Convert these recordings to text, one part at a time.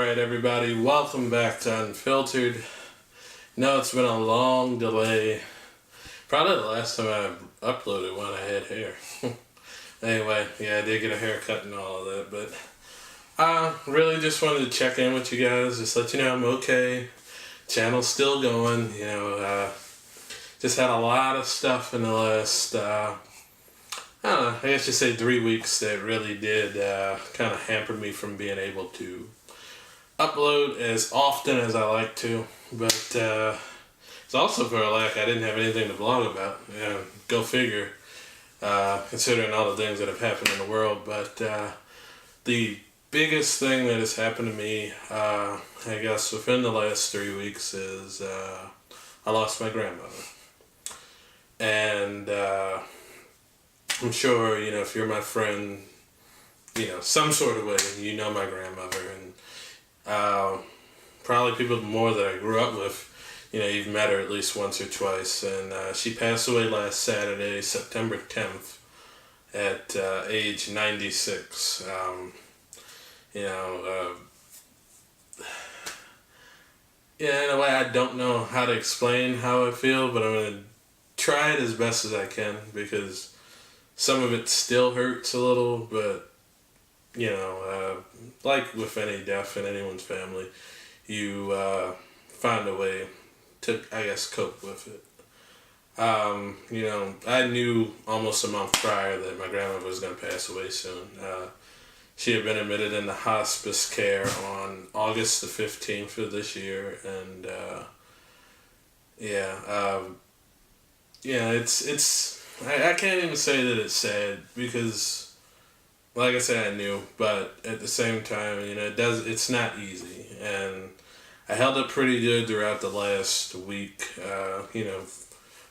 Alright everybody, welcome back to Unfiltered. No, it's been a long delay. Probably the last time I uploaded when I had hair. Anyway, yeah, I did get a haircut and all of that, but I really just wanted to check in with you guys, just let you know I'm okay. Channel's still going, just had a lot of stuff in the last, I don't know, I guess you say 3 weeks that really did kind of hamper me from being able to upload as often as I like to, but it's also for a lack I didn't have anything to blog about. Go figure, considering all the things that have happened in the world. But the biggest thing that has happened to me, I guess within the last 3 weeks, is I lost my grandmother. And I'm sure, if you're my friend, some sort of way, you know my grandmother, and probably people more that I grew up with, you've met her at least once or twice, and she passed away last Saturday, September 10th, at age 96. In a way I don't know how to explain how I feel, but I'm going to try it as best as I can, because some of it still hurts a little, but like with any death in anyone's family, you find a way to, I guess, cope with it. I knew almost a month prior that my grandmother was going to pass away soon. She had been admitted into hospice care on August the 15th of this year, and I can't even say that it's sad, because like I said, I knew, but at the same time, it's not easy, and I held up pretty good throughout the last week,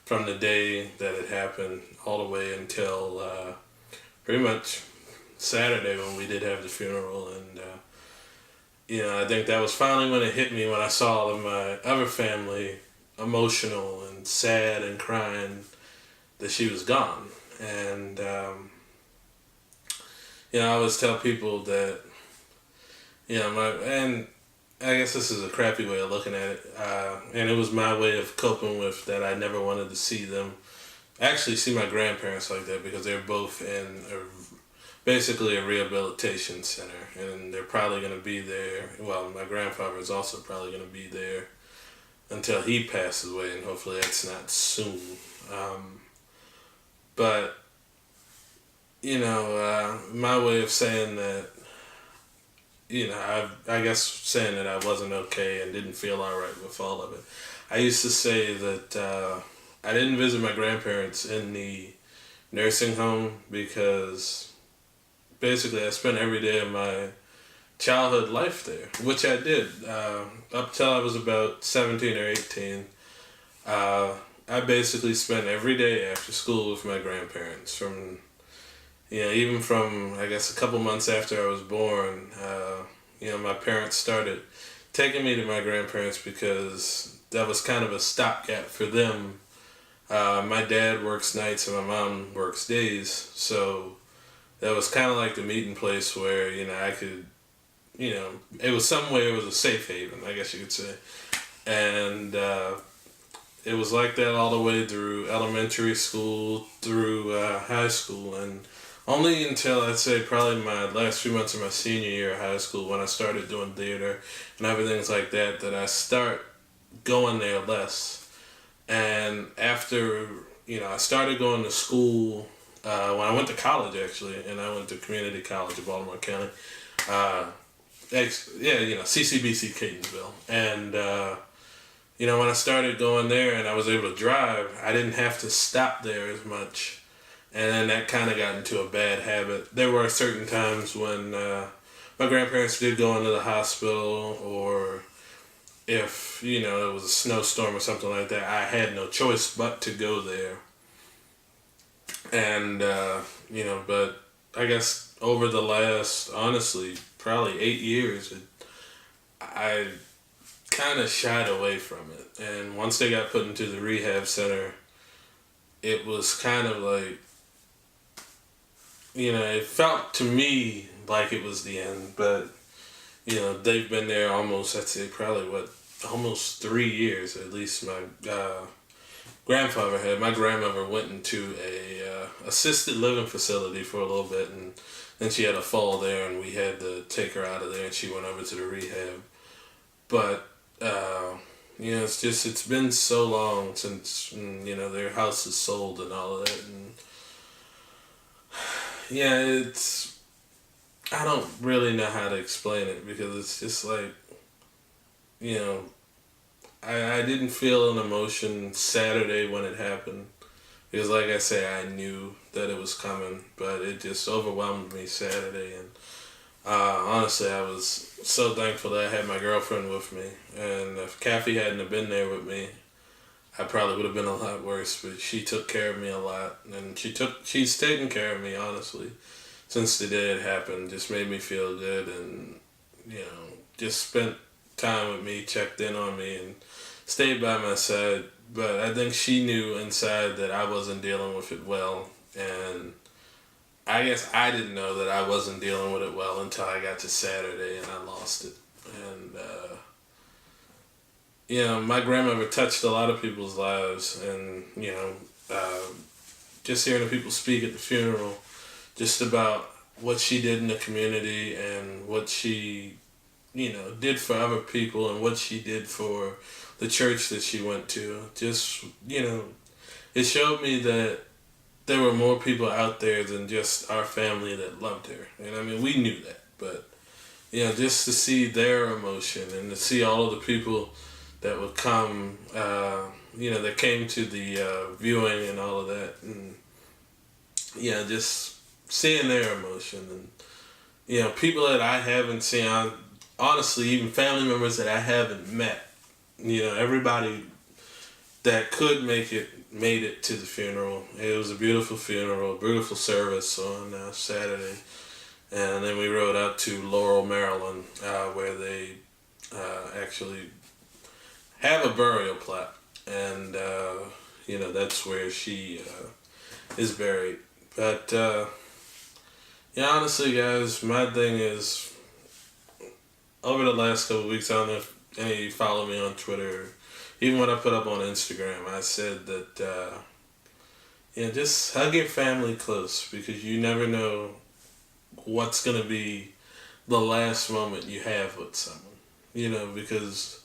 from the day that it happened all the way until pretty much Saturday when we did have the funeral, and I think that was finally when it hit me, when I saw all of my other family emotional and sad and crying that she was gone. And I always tell people that, and I guess this is a crappy way of looking at it, and it was my way of coping with that. I never wanted to see my grandparents like that, because they're both in basically a rehabilitation center, and they're probably going to be there. Well, my grandfather is also probably going to be there until he passes away, and hopefully that's not soon. But my way of saying that, I guess saying that I wasn't okay and didn't feel alright with all of it. I used to say that I didn't visit my grandparents in the nursing home because basically I spent every day of my childhood life there, which I did. Up till I was about 17 or 18, I basically spent every day after school with my grandparents. Even from, I guess, a couple months after I was born, my parents started taking me to my grandparents because that was kind of a stopgap for them. My dad works nights and my mom works days, so that was kind of like the meeting place where, I could, it was somewhere, it was a safe haven, I guess you could say. And it was like that all the way through elementary school, through high school, and only until I'd say probably my last few months of my senior year of high school, when I started doing theater and everything like that, that I start going there less. And after, I started going to school, when I went to college actually, and I went to community college in Baltimore County, CCBC Catonsville. And, when I started going there and I was able to drive, I didn't have to stop there as much. And then that kind of got into a bad habit. There were certain times when my grandparents did go into the hospital, or if, it was a snowstorm or something like that, I had no choice but to go there. And, but I guess over the last, honestly, probably 8 years, I kind of shied away from it. And once they got put into the rehab center, it was kind of like, it felt to me like it was the end, but they've been there almost, I'd say probably almost 3 years at least. My grandfather had. My grandmother went into a assisted living facility for a little bit, and then she had a fall there, and we had to take her out of there, and she went over to the rehab. But it's been so long since their house is sold and all of that, and I don't really know how to explain it, because it's just like, I didn't feel an emotion Saturday when it happened, because like I say, I knew that it was coming, but it just overwhelmed me Saturday. And honestly, I was so thankful that I had my girlfriend with me, and if Kathy hadn't have been there with me, I probably would have been a lot worse. But she took care of me a lot, and she's taken care of me, honestly, since the day it happened. Just made me feel good, and just spent time with me, checked in on me, and stayed by my side. But I think she knew inside that I wasn't dealing with it well, and I guess I didn't know that I wasn't dealing with it well until I got to Saturday and I lost it. And my grandmother touched a lot of people's lives, and just hearing the people speak at the funeral, just about what she did in the community and what she did for other people, and what she did for the church that she went to. Just, it showed me that there were more people out there than just our family that loved her. And I mean, we knew that, but, just to see their emotion, and to see all of the people that would come, that came to the viewing and all of that, and, just seeing their emotion, and, people that I haven't seen, honestly, even family members that I haven't met, everybody that could make it made it to the funeral. It was a beautiful funeral, a beautiful service on Saturday, and then we rode out to Laurel, Maryland, where they actually have a burial plot, and that's where she is buried. But honestly, guys, my thing is, over the last couple of weeks, I don't know if any of you follow me on Twitter, even when I put up on Instagram, I said that, just hug your family close, because you never know what's going to be the last moment you have with someone, because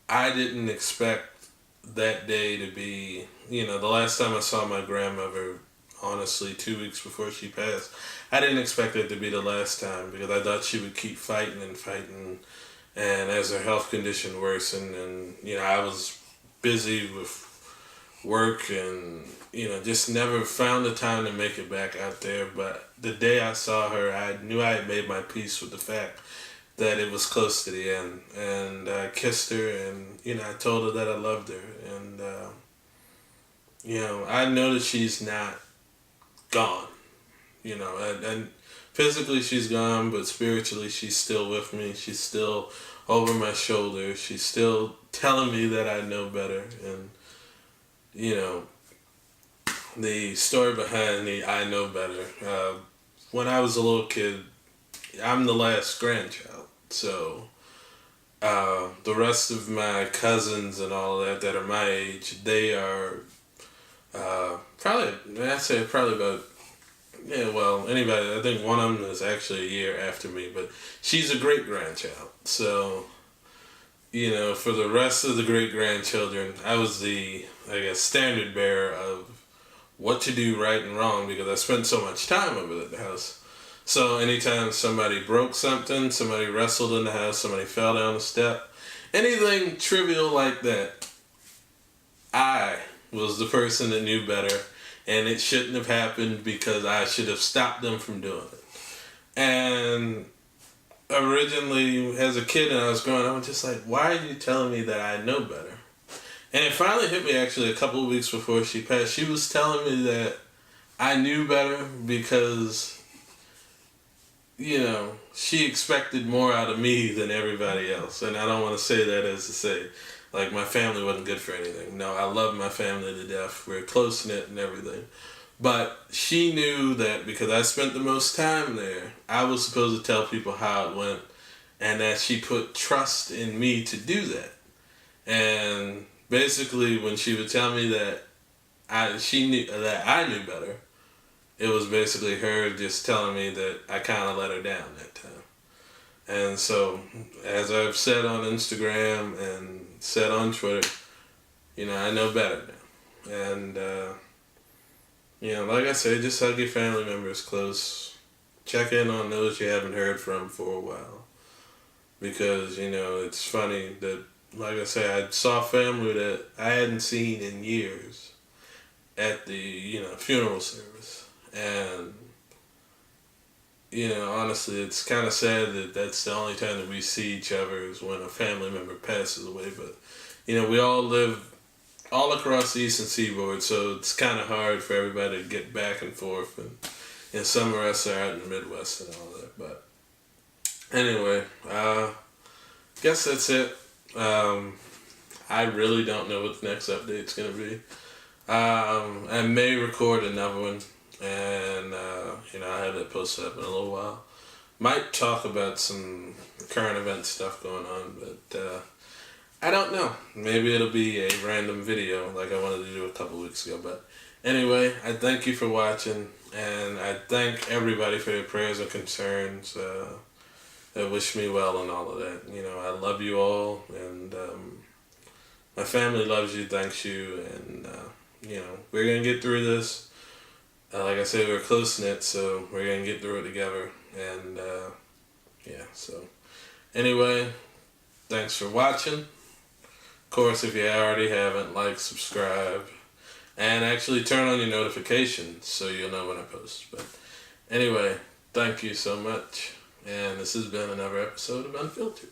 I didn't expect that day to be, the last time I saw my grandmother, honestly, 2 weeks before she passed, I didn't expect it to be the last time, because I thought she would keep fighting and fighting. And as her health condition worsened, and, I was busy with work, and, just never found the time to make it back out there. But the day I saw her, I knew I had made my peace with the fact that it was close to the end. And I kissed her, and, I told her that I loved her. And, I know that she's not gone, and physically she's gone, but spiritually she's still with me. She's still over my shoulder. She's still telling me that I know better. And, the story behind the I know better. When I was a little kid, I'm the last grandchild. So the rest of my cousins and all that are my age, they are probably about, anybody. I think one of them is actually a year after me, but she's a great-grandchild. So, for the rest of the great-grandchildren, I was the, standard bearer of what to do right and wrong, because I spent so much time over at the house. So anytime somebody broke something, somebody wrestled in the house, somebody fell down the step, anything trivial like that, I was the person that knew better. And it shouldn't have happened, because I should have stopped them from doing it. And originally, as a kid, and I was growing up, I was just like, why are you telling me that I know better? And it finally hit me, actually, a couple of weeks before she passed. She was telling me that I knew better because, she expected more out of me than everybody else. And I don't want to say that as to say, like, my family wasn't good for anything. No, I love my family to death. We're close-knit and everything. But she knew that because I spent the most time there, I was supposed to tell people how it went and that she put trust in me to do that. And basically, when she would tell me that she knew that I knew better, it was basically her just telling me that I kind of let her down that time. And so, as I've said on Instagram and said on Twitter, I know better now. And, like I said, just hug your family members close. Check in on those you haven't heard from for a while. Because, it's funny that, like I say, I saw family that I hadn't seen in years at the, funeral service. And, honestly, it's kind of sad that that's the only time that we see each other is when a family member passes away. But, we all live all across the Eastern Seaboard, so it's kind of hard for everybody to get back and forth. And some of us are out in the Midwest and all that. But anyway, guess that's it. I really don't know what the next update's going to be. I may record another one, and I have that posted up in a little while. Might talk about some current event stuff going on, but I don't know. Maybe it'll be a random video like I wanted to do a couple weeks ago. But anyway, I thank you for watching, and I thank everybody for their prayers and concerns that wish me well and all of that. I love you all, and my family loves you, thanks you, and we're going to get through this. Like I said, we're close-knit, so we're going to get through it together. And, so anyway, thanks for watching. Of course, if you already haven't, like, subscribe, and actually turn on your notifications so you'll know when I post. But anyway, thank you so much, and this has been another episode of Unfiltered.